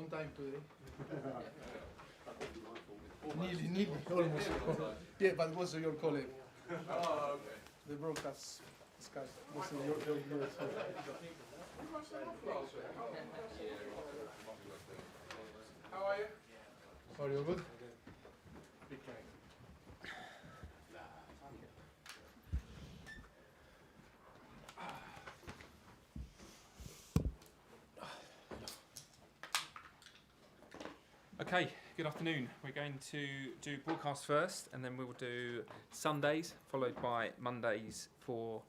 On time today. Nearly, almost. Yeah, but was your colleague. Oh, okay. The broadcast guy was your US. How are you? Are you good? Big cake. Okay, good afternoon. We're going to do broadcast first, and then we will do Sundays, followed by Mondays for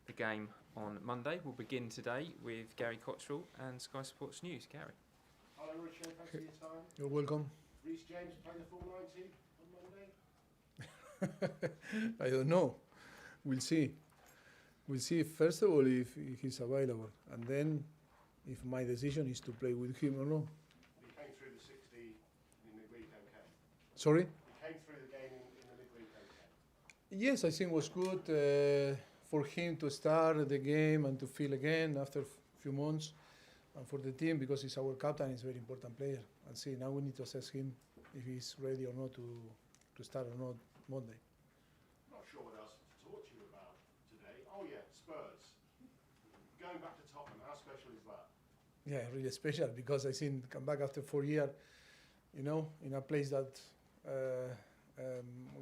the game on Monday. We'll begin today with Gary Cottrell and Sky Sports News. Gary. Hello, Richard. Thanks for your time. You're welcome. Reece James playing the full 90 on Monday? I don't know. We'll see. We'll see first of all if he's available, and then if my decision is to play with him or not. He came through the 60 in the midweek, okay? Sorry? He came through the game in the midweek, okay? Yes, I think it was good for him to start the game and to feel again after a few months, and for the team because he's our captain, he's a very important player. And see, now we need to assess him if he's ready or not to start or not Monday. I'm not sure what else to talk to you about today. Oh yeah, Spurs. Going back to Tottenham, how special is that? Yeah, really special because I think come back after 4 years, you know, in a place that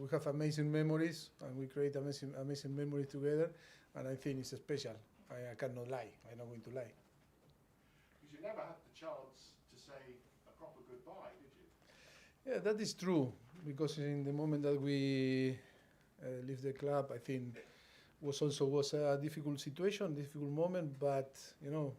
we have amazing memories and we create amazing memories together, and I think it's special. I cannot lie. I'm not going to lie. Because you never had the chance to say a proper goodbye, did you? Yeah, that is true because in the moment that we leave the club, I think was a difficult situation, difficult moment, but you know.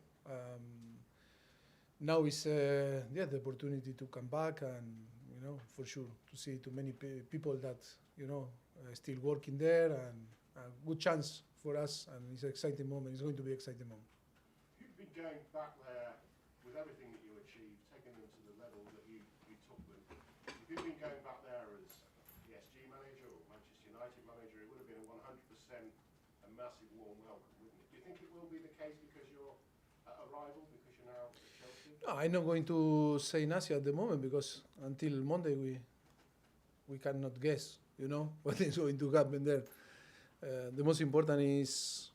Now is the opportunity to come back and, you know, for sure, to see too many people that, you know, still working there, and a good chance for us, and it's an exciting moment. It's going to be an exciting moment. You've been going back there with everything that you achieved, taking them to the level that you took them. If you'd been going back there as PSG manager or Manchester United manager, it would have been a 100% a massive warm welcome, wouldn't it? Do you think it will be the case because you're a rival, because you're now at Chelsea? No, I'm not going to say nothing at the moment because until Monday we cannot guess, you know, what is going to happen there. The most important is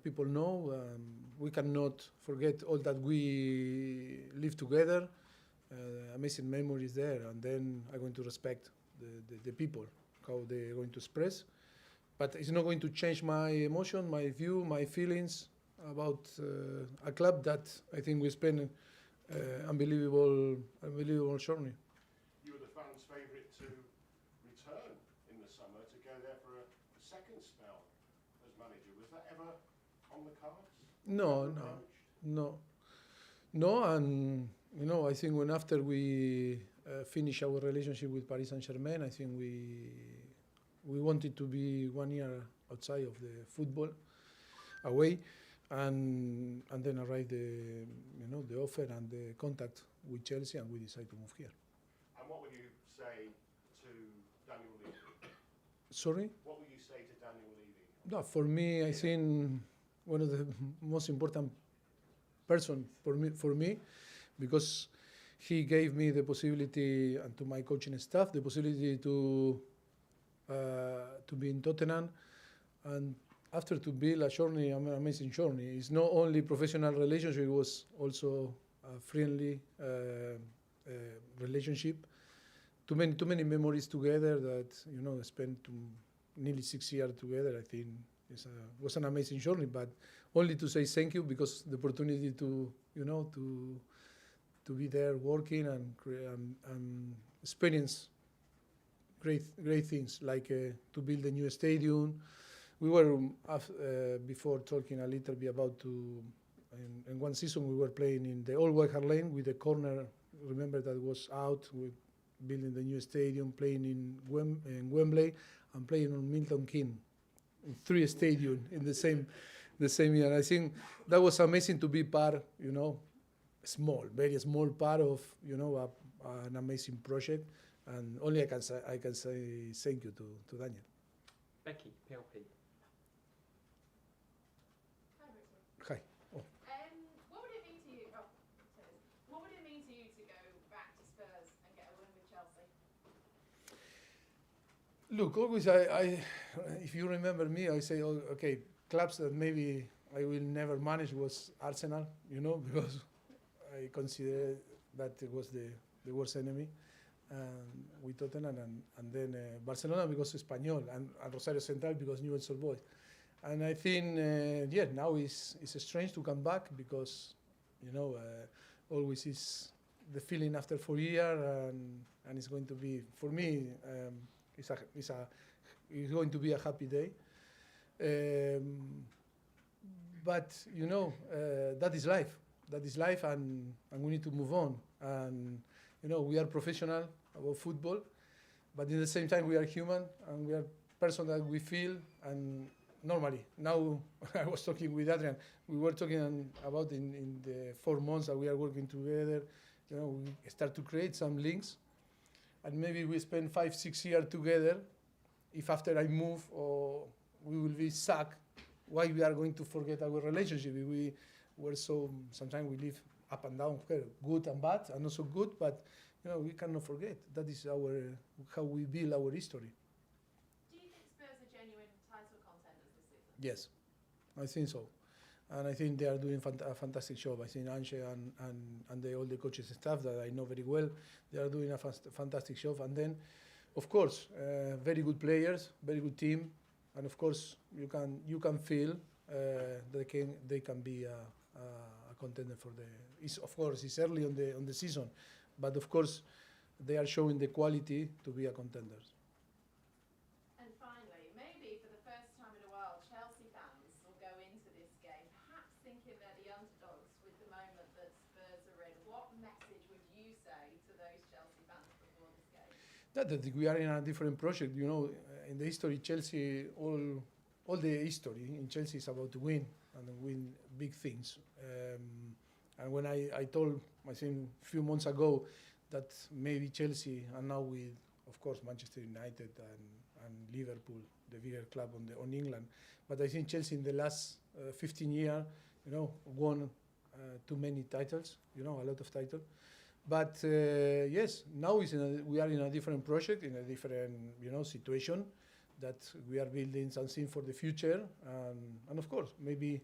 people know. We cannot forget all that we live together. Amazing memories there, and then I'm going to respect the people, how they're going to express. But it's not going to change my emotion, my view, my feelings about a club that I think we spend unbelievable journey. You were the fans' favourite to return in the summer to go there for a second spell as manager. Was that ever on the cards? No, and you know, I think when after we finish our relationship with Paris Saint-Germain, I think we wanted to be 1 year outside of the football, away. And then arrived the offer and the contact with Chelsea, and we decided to move here. And what would you say to Daniel Levy? Sorry? What would you say to Daniel Levy? No, for me, I think one of the most important person for me, because he gave me the possibility, and to my coaching staff, the possibility to be in Tottenham, and after to build a journey, an amazing journey. It's not only professional relationship, it was also a friendly relationship. Too many memories together that, you know, spent nearly 6 years together. I think was an amazing journey, but only to say thank you because the opportunity to, you know, to be there working and experience great things like to build a new stadium. We were before talking a little bit about in one season we were playing in the old White Hart Lane with the corner. Remember that was out. We building the new stadium, playing in Wembley, and playing on Milton Keynes, in 3 stadiums in the same year. I think that was amazing to be part. You know, very small part of, you know, an amazing project. And only I can say thank you to Daniel. Becky, PLP. Hi. What would it mean to you? What would it mean to you to go Look, always if you remember me, I say, oh, okay, clubs that maybe I will never manage was Arsenal, because I consider that it was the worst enemy. With Tottenham and then Barcelona because Espanyol and Rosario Central because Newell's Old Boys. And I think, now it's strange to come back because, always is the feeling after 4 years and it's going to be, for me, it's going to be a happy day. But, that is life. That is life and we need to move on. And, we are professional about football, but in the same time we are human and we are person that we feel and normally. Now I was talking with Adrian, we were talking about in the 4 months that we are working together, we start to create some links and maybe we spend 5-6 years together. If after I move or we will be stuck, why we are going to forget our relationship? We were so, sometimes we live up and down, good and bad, and also good, but we cannot forget. That is how we build our history. Do you think Spurs are genuine title contenders this season? Yes, I think so. And I think they are doing a fantastic job. I think Ange and all the coaches and staff that I know very well, they are doing a fantastic job. And then, of course, very good players, very good team, and of course you can feel they can be a contender for the. Of course, it's early on the season, but of course they are showing the quality to be a contender. And finally, maybe for the first time in a while, Chelsea fans will go into this game perhaps thinking they're the underdogs with the moment that Spurs are in. What message would you say to those Chelsea fans before this game? That we are in a different project. In the history, Chelsea, all the history in Chelsea is about to win and win big things. And when I told, I think a few months ago, that maybe Chelsea, and now with, of course, Manchester United and Liverpool, the bigger club on England, but I think Chelsea in the last 15 years, won too many titles, a lot of titles. But yes, now we are in a different project, in a different, situation, that we are building something for the future, and of course, maybe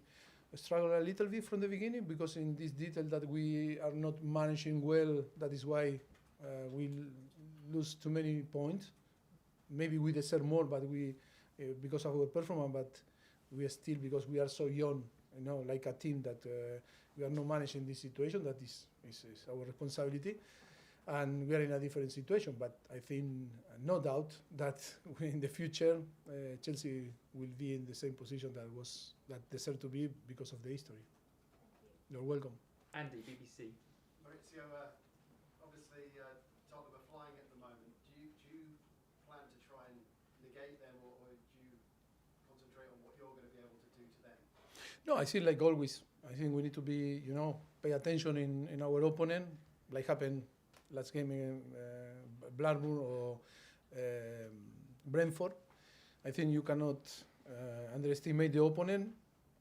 struggle a little bit from the beginning because in this detail that we are not managing well, that is why we lose too many points. Maybe we deserve more, but we because of our performance, but we are still, because we are so young, like a team that we are not managing this situation. That is our responsibility. And we are in a different situation, but I think no doubt that in the future Chelsea will be in the same position that deserve to be because of the history. You're welcome. Andy, BBC. Mauricio, obviously Tottenham are flying at the moment. Do you plan to try and negate them, or do you concentrate on what you're going to be able to do to them? No, I think like always. I think we need to be, pay attention in our opponent, like happened last game in Blackburn or Brentford. I think you cannot underestimate the opponent.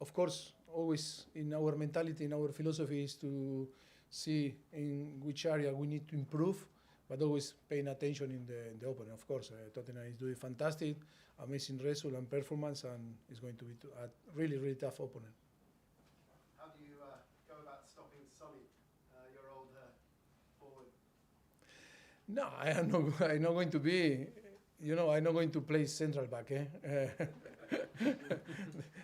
Of course, always in our mentality, in our philosophy is to see in which area we need to improve, but always paying attention in the opponent. Of course, Tottenham is doing fantastic, amazing result and performance, and it's going to be a really, really tough opponent. How do you go about stopping Sonny, your old forward? No, I'm not going to be, I'm not going to play central back.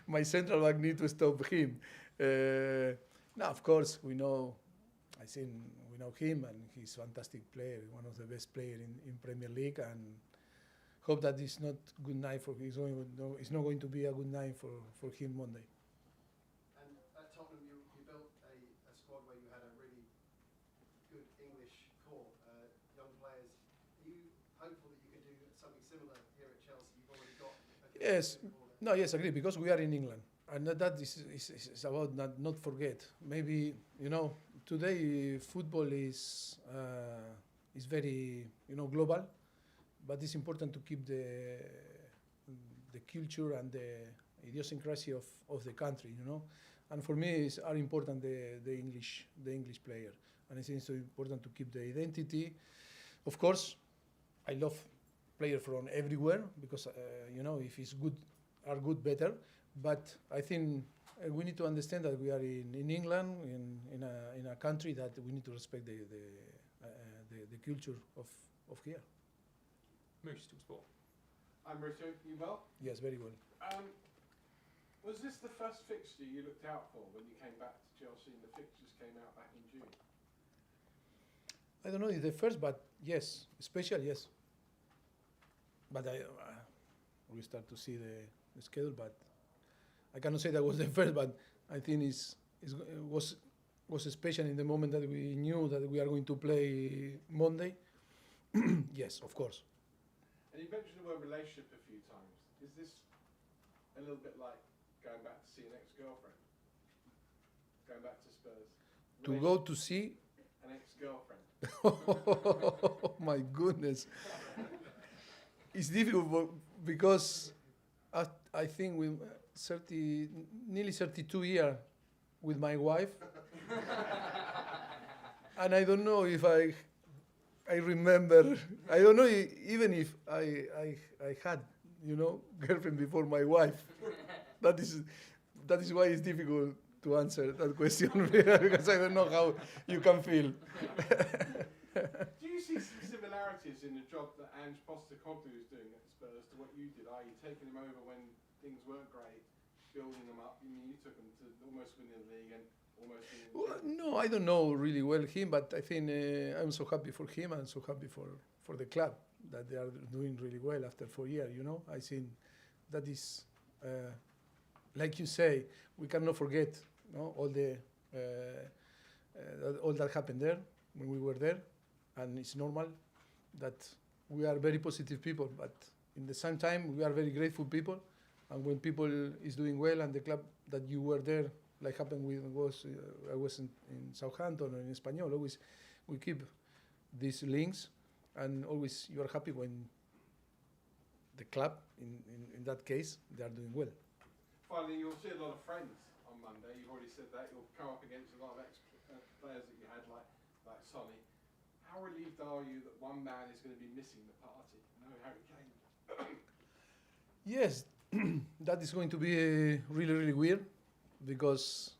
My central back need to stop him. No, of course, we know him, and he's a fantastic player, one of the best players in Premier League, and hope that it's not good night for him. It's not going to be a good night for him Monday. And at Tottenham, you built a squad where you had a really good English core, young players. Are you hopeful that you can do something similar here at Chelsea? You've already got a good Yes. core there. No, yes, agree, because we are in England, and that is about not forget. Maybe today football is very global, but it's important to keep the culture and the idiosyncrasy of the country. And for me, are important the English player, and I think it's so important to keep the identity. Of course, I love players from everywhere because if it's good, are good better. But I think we need to understand that we are in England, in a country that we need to respect the culture of here. Moose to sport. I'm Mauricio. You well? Yes, very well. Was this the first fixture you looked out for when you came back to Chelsea and the fixtures came out back in June? I don't know if the first, but yes, special, yes. But we start to see the schedule, but I cannot say that was the first, but I think it was special in the moment that we knew that we are going to play Monday. Yes, of course. And you mentioned the word relationship a few times. Is this a little bit like going back to see an ex-girlfriend? Going back to Spurs? To go to see an ex-girlfriend? oh my goodness. It's difficult because I think with nearly 32 years with my wife, and I don't know if I remember. I don't know even if I had girlfriend before my wife. That is why it's difficult to answer that question because I don't know how you can feel. Do you see some similarities in the job that Ange Postecoglou is doing at Spurs to what you did? Are you taking them over when things weren't great, building them up? You took them to almost winning the league and almost winning the league. No, I don't know really well him, but I think I'm so happy for him and so happy for the club that they are doing really well after 4 years. I think that is, like you say, we cannot forget all that happened there when we were there, and it's normal that we are very positive people, but in the same time we are very grateful people, and when people is doing well and the club that you were there, like happened with I was in Southampton or in Espanyol, always we keep these links, and always you are happy when the club, in that case, they are doing well. Finally, you'll see a lot of friends on Monday. You've already said that. You'll come up against a lot of ex-players that you had, like Sonny. How relieved are you that one man is going to be missing the party? No Harry Kane. Yes, that is going to be really, really weird because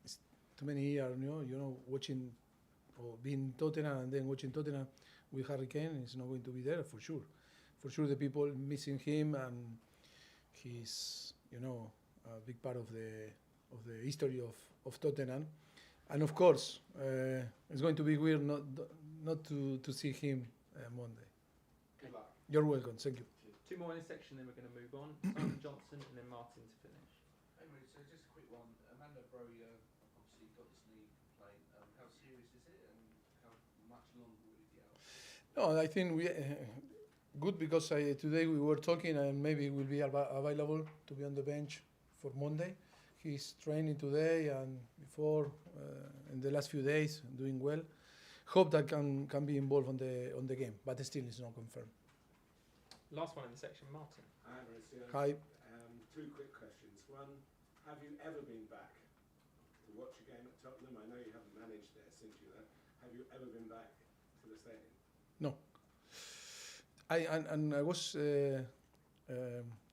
it's too many years, watching or being Tottenham and then watching Tottenham with Harry Kane is not going to be there for sure. For sure, the people missing him, and he's a big part of the history of Tottenham. And of course, it's going to be weird not to see him Monday. Good luck. You're welcome. Thank you. Two more in this section, then we're going to move on. Simon Johnson and then Martin to finish. Hey, so just a quick one. Amanda Broya obviously got this knee complaint. How serious is it, and how much longer will it be out? No, I think we good because today we were talking and maybe will be available to be on the bench for Monday. He's training today and before in the last few days doing well. Hope that can be involved on the game, but still it's not confirmed. Last one in the section, Martin. Hi, Mauricio. Hi. Two quick questions. One, have you ever been back to watch a game at Tottenham? I know you haven't managed there since you left. Have you ever been back to the stadium? No. I was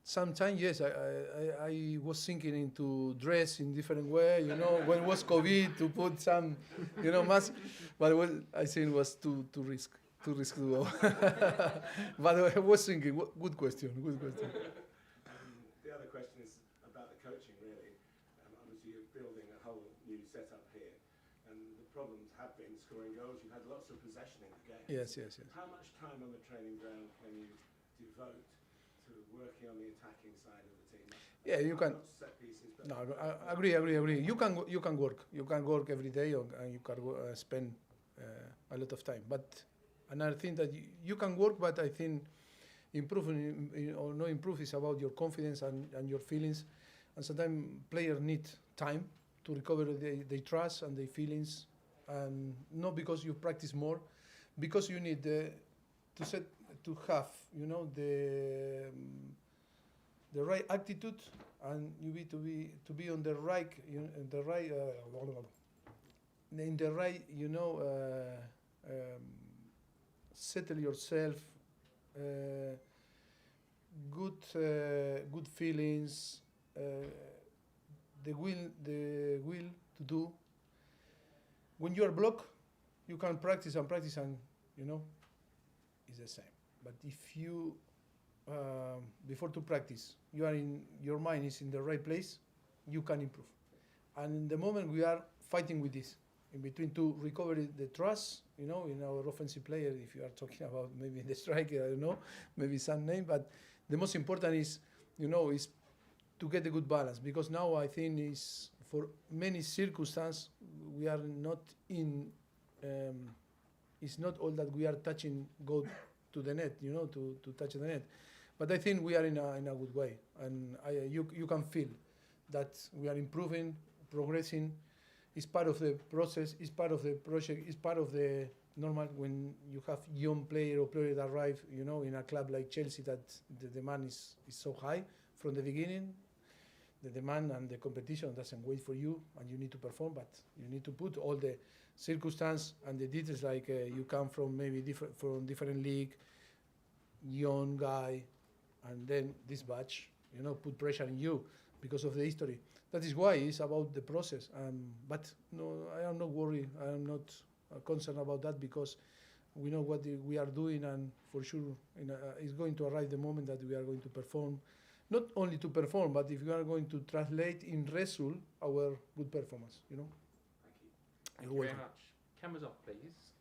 sometimes yes. I was thinking into dress in different way. When it was COVID to put some, mask, but I think it was too risky to go. But I was thinking, good question. The other question is about the coaching, really. Obviously, you're building a whole new setup here, and the problems have been scoring goals. You've had lots of possession in the game. Yes. How much time on the training ground can you devote to working on the attacking side of the team? Yeah, you can. Not set pieces, but No, I agree. You can work. You can work every day, and you can spend a lot of time. But another thing that you can work, but I think improving or not improve is about your confidence and your feelings. And sometimes players need time to recover their trust and their feelings, and not because you practice more, because you need to have the right attitude, and you need to be on the right in the right settle yourself, good feelings, the will to do. When you are blocked, you can practice and practice, and it's the same. But if you before to practice, your mind is in the right place, you can improve. And in the moment we are fighting with this, in between to recover the trust, in our offensive player, if you are talking about maybe the striker, I don't know, maybe some name, but the most important is, is to get a good balance, because now I think is for many circumstances we are not in, it's not all that we are touching go to the net, to touch the net. But I think we are in a good way, and you can feel that we are improving, progressing. It's part of the process, it's part of the project, it's part of the normal when you have young player or player that arrive, in a club like Chelsea, that the demand is so high from the beginning. The demand and the competition doesn't wait for you, and you need to perform, but you need to put all the circumstance and the details, like you come from maybe different league, young guy, and then this batch, put pressure on you because of the history. That is why it's about the process. But no, I am not worried. I am not concerned about that, because we know what we are doing, and for sure it's going to arrive the moment that we are going to perform. Not only to perform, but if we are going to translate in result our good performance. Thank you very much. Cameras off, please.